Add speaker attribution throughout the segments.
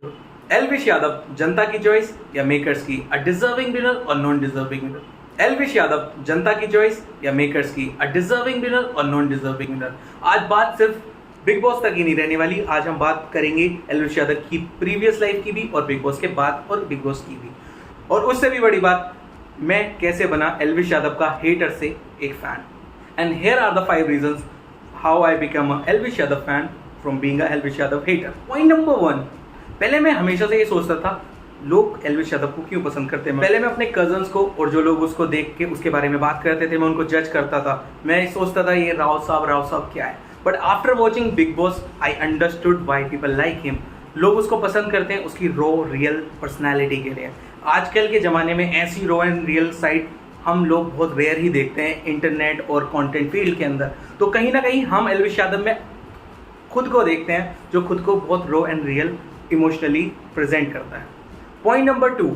Speaker 1: एलविश यादव जनता की चॉइस या मेकर्स की, अ डिजर्विंग विनर और non deserving winner. Elvish Yadav जनता की चॉइस या मेकर्स की, अ डिजर्विंग विनर और नॉन डिजर्विंग विनर। आज बात सिर्फ बिग बॉस तक ही नहीं रहने वाली, आज हम बात करेंगे एलविश यादव की प्रीवियस लाइफ की भी और बिग बॉस के बाद और बिग बॉस की भी। और उससे भी बड़ी बात, मैं कैसे बना एलविश यादव का हेटर से एक fan. And here are the 5 reasons how I become a Elvish Yadav fan from being a Elvish Yadav hater. Point number 1, पहले मैं हमेशा से ये सोचता था लोग एलविश यादव को क्यों पसंद करते हैं। पहले मैं अपने कजन्स को और जो लोग उसको देख के उसके बारे में बात करते थे, मैं उनको जज करता था। मैं सोचता था ये राव साहब क्या है। But after watching big boss I understood why people like him. लोग उसको पसंद करते हैं उसकी रो रियल पर्सनैलिटी के लिए। आजकल के ज़माने में ऐसी रो एंड रियल साइड हम लोग बहुत रेयर ही देखते हैं इंटरनेट और कंटेंट फील्ड के अंदर। तो कहीं ना कहीं हम एलविश यादव में खुद को देखते हैं जो खुद को बहुत raw and real emotionally present करता है। पॉइंट नंबर 2,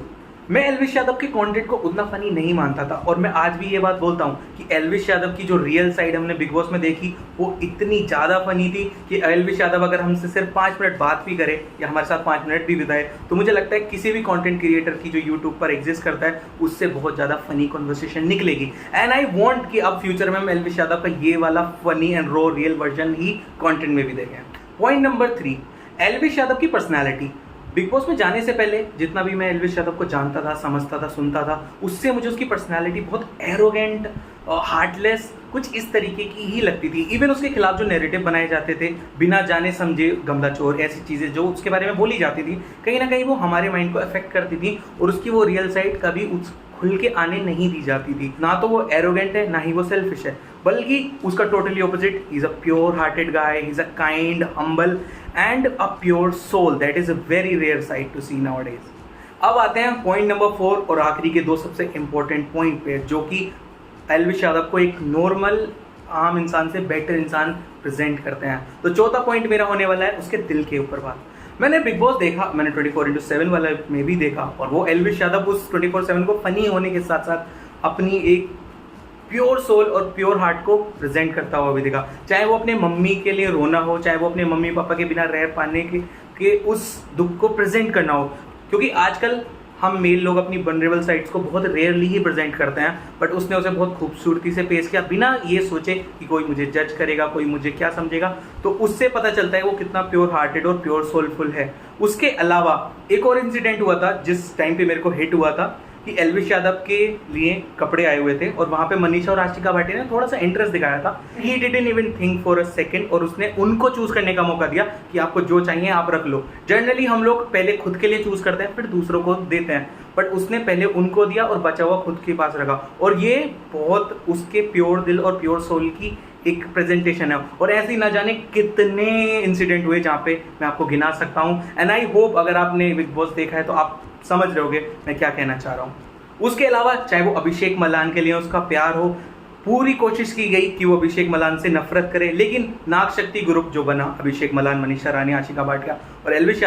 Speaker 1: मैं एलविश यादव के कंटेंट को उतना फनी नहीं मानता था और मैं आज भी ये बात बोलता हूँ कि एलविश यादव की जो रियल साइड हमने बिग बॉस में देखी वो इतनी ज़्यादा फनी थी कि एलविश यादव अगर हमसे सिर्फ 5 मिनट बात भी करे या हमारे साथ 5 मिनट भी बिताए तो मुझे लगता है किसी भी कंटेंट क्रिएटर की जो यूट्यूब पर एग्जिस्ट करता है उससे बहुत ज़्यादा फनी कॉन्वर्सेशन निकलेगी। एंड आई वॉन्ट कि अब फ्यूचर में हम एलविश यादव का ये वाला funny and raw real version ही कॉन्टेंट में भी देखें। पॉइंट नंबर 3, एलविश यादव की पर्सनैलिटी। बिग बॉस में जाने से पहले जितना भी मैं एलविश यादव को जानता था, समझता था, सुनता था, उससे मुझे उसकी पर्सनैलिटी बहुत एरोगेंट, हार्टलेस, कुछ इस तरीके की ही लगती थी। इवन उसके खिलाफ जो नैरेटिव बनाए जाते थे, बिना जाने समझे गमला चोर, ऐसी चीज़ें जो उसके बारे में बोली जाती थी, कहीं ना कहीं वो हमारे माइंड को अफेक्ट करती थी और उसकी वो रियल साइड कभी खुल के आने नहीं दी जाती थी। ना तो वो एरोगेंट है, ना ही वो सेल्फिश है, बल्कि उसका totally opposite. He is a pure hearted guy, he is a kind, humble and a pure soul that is a very rare sight to see nowadays. अब आते हैं पॉइंट नंबर 4 और आखिरी के 2 सबसे इंपॉर्टेंट पॉइंट पे, जो कि एलविश यादव को एक नॉर्मल आम इंसान से बेटर इंसान प्रेजेंट करते हैं। तो चौथा पॉइंट मेरा होने वाला है उसके दिल के ऊपर बात। मैंने बिग बॉस देखा, मैंने 24/7 वाला में भी देखा और वो एलविश यादव उस 24/7 को फनी होने के साथ साथ अपनी एक प्योर सोल और प्योर हार्ट को प्रेजेंट करता हुआ भी देखा। चाहे वो अपने मम्मी के लिए रोना हो, चाहे वो अपने मम्मी पापा के बिना रह पाने के उस दुख को प्रेजेंट करना हो। क्योंकि आजकल हम मेल लोग अपनी वल्नरेबल साइड्स को बहुत रेयरली ही प्रेजेंट करते हैं, बट उसने उसे बहुत खूबसूरती से पेश किया बिना ये सोचे कि कोई मुझे जज करेगा, कोई मुझे क्या समझेगा। तो उससे पता चलता है वो कितना प्योर हार्टेड और प्योर सोलफुल है। उसके अलावा एक और इंसिडेंट हुआ था जिस टाइम पे मेरे को हिट हुआ था कि एलविश यादव के लिए कपड़े आए हुए थे और वहाँ पे मनीषा और आशिका भाटी ने थोड़ा सा इंटरेस्ट दिखाया था। He didn't even think for a second और उसने उनको चूज करने का मौका दिया कि आपको जो चाहिए आप रख लो। जनरली हम लोग पहले खुद के लिए चूज करते हैं फिर दूसरों को देते हैं, बट उसने पहले उनको दिया और बचा हुआ खुद के पास रखा। और ये बहुत उसके प्योर दिल और प्योर सोल की एक प्रेजेंटेशन है। और ऐसे ही ना जाने कितने इंसिडेंट हुए जहाँ पे मैं आपको गिना सकता हूँ। एंड आई होप अगर आपने बिग बॉस देखा है तो आप समझ रहे होगे मैं क्या कहना चाह रहा हूँ। उसके अलावा चाहे वो अभिषेक मलान के लिए उसका प्यार हो, पूरी कोशिश की गई कि वो अभिषेक मलान से नफरत करे, लेकिन नाग शक्ति ग्रुप जो बना, अभिषेक मलान, मनीषा रानी, आशिका भाटिया और एलविश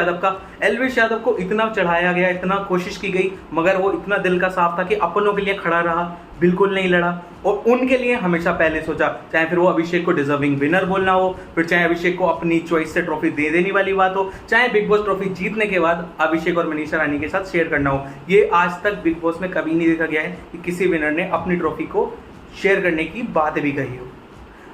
Speaker 1: यादव को इतना चढ़ाया गया, इतना कोशिश की गई, मगर वो इतना दिल का साफ था कि अपनों के लिए खड़ा रहा, बिल्कुल नहीं लड़ा और उनके लिए हमेशा पहले सोचा। चाहे फिर वो अभिषेक को डिजर्विंग विनर बोलना हो, फिर चाहे अभिषेक को अपनी चॉइस से ट्रॉफी दे देने वाली बात हो, चाहे बिग बॉस ट्रॉफी जीतने के बाद अभिषेक और मनीषा रानी के साथ शेयर करना हो, ये आज तक बिग बॉस में कभी नहीं देखा गया है कि किसी विनर ने अपनी ट्रॉफी को शेयर करने की बात भी कही हो।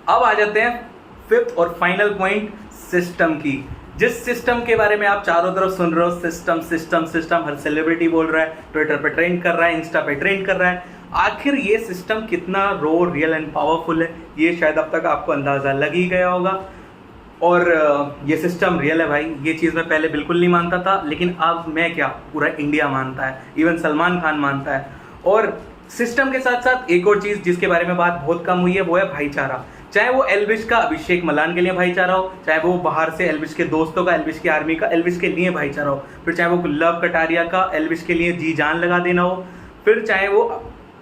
Speaker 1: अब आ जाते हैं 5th और फाइनल पॉइंट, सिस्टम की। जिस सिस्टम के बारे में आप चारों तरफ सुन रहे हो, सिस्टम सिस्टम सिस्टम, हर सेलिब्रिटी बोल रहा है, ट्विटर पे ट्रेंड कर रहा है, इंस्टा पे ट्रेंड कर रहा है। आखिर ये सिस्टम कितना रो रियल एंड पावरफुल है ये शायद अब तक आपको अंदाजा लग ही गया होगा। और ये सिस्टम रियल है भाई, ये चीज़ मैं पहले बिल्कुल नहीं मानता था, लेकिन अब मैं क्या, पूरा इंडिया मानता है, इवन सलमान खान मानता है। और सिस्टम के साथ साथ एक और चीज़ जिसके बारे में बात बहुत कम हुई है वो है भाईचारा। चाहे वो एलविश का अभिषेक मलान के लिए भाईचारा हो, चाहे वो बाहर से एलविश के दोस्तों का, एलविश की आर्मी का एलविश के लिए भाईचारा हो, फिर चाहे वो लव कटारिया का एलविश के लिए जी जान लगा देना हो, फिर चाहे वो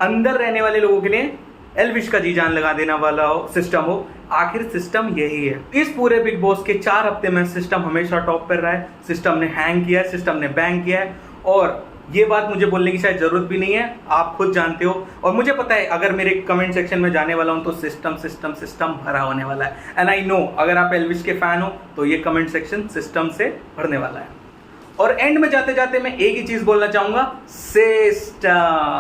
Speaker 1: अंदर रहने वाले लोगों के लिए एलविश का जी जान लगा देना वाला हो, सिस्टम हो। आखिर सिस्टम यही है। इस पूरे बिग बॉस के 4 हफ्ते में सिस्टम हमेशा टॉप पर रहा है। सिस्टम ने हैंग किया है, सिस्टम ने बैंग किया है और ये बात मुझे बोलने की शायद जरूरत भी नहीं है, आप खुद जानते हो। और मुझे पता है अगर मेरे कमेंट सेक्शन में जाने वाला हूं तो सिस्टम सिस्टम सिस्टम भरा होने वाला है। एंड आई नो अगर आप एलविश के फैन हो तो ये कमेंट सेक्शन सिस्टम से भरने वाला है। और एंड में जाते जाते मैं एक ही चीज बोलना चाहूंगा, सिस्टम।